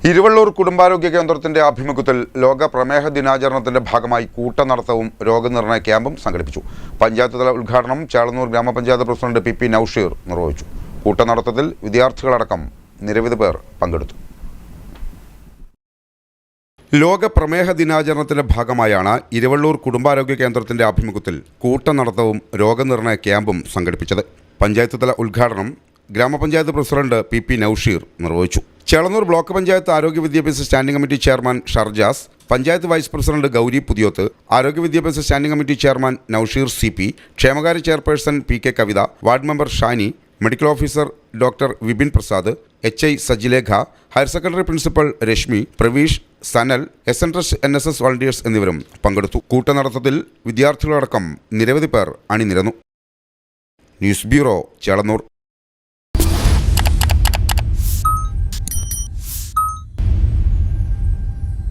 ഇരുവള്ളൂർ കുടുംബാരോഗ്യ കേന്ദ്രത്തിന്റെ ആഭിമുഖ്യത്തിൽ ലോക പ്രമേഹ ദിനാചരണത്തിന്റെ ഭാഗമായി കൂട്ടനടത്തവും രോഗനിർണയ ക്യാമ്പും സംഘടിപ്പിച്ചു. പഞ്ചായത്ത് തല ഉദ്ഘാടനം ചേളന്നൂർ ഗ്രാമപഞ്ചായത്ത് പ്രസിഡന്റ് പി നൌഷീർ നിർവഹിച്ചു. കൂട്ടനടത്തത്തിൽ വിദ്യാർത്ഥികളടക്കം നിരവധി പേർ പങ്കെടുത്തു. ലോക പ്രമേഹ ദിനാചരണത്തിന്റെ ഭാഗമായാണ് ഇരുവള്ളൂർ കുടുംബാരോഗ്യ കേന്ദ്രത്തിന്റെ ആഭിമുഖ്യത്തിൽ കൂട്ടനടത്തവും രോഗനിർണയ ക്യാമ്പും സംഘടിപ്പിച്ചത്. പഞ്ചായത്ത് തല ഉദ്ഘാടനം ഗ്രാമപഞ്ചായത്ത് പ്രസിഡന്റ് പി നൌഷീർ നിർവഹിച്ചു. ചേളന്നൂർ ബ്ലോക്ക് പഞ്ചായത്ത് ആരോഗ്യ വിദ്യാഭ്യാസ standing committee chairman Sharjas, panchayat vice president Gauri Puthiyoth, ആരോഗ്യ വിദ്യാഭ്യാസ standing committee chairman Nousheer CP, ക്ഷേമകാര്യ chairperson PK Kavitha, ward member Shani, medical officer doctor Vipin Prasad, HI Sajilekha, higher secondary principal Reshmi, Praveesh, Sanal, SN Trust NSS volunteers എന്നിവരും പങ്കെടുത്തു. കൂട്ടനടത്തത്തിൽ വിദ്യാർത്ഥികളടക്കം നിരവധി പേർ അണിനിരന്നു. News bureau, Chelannur.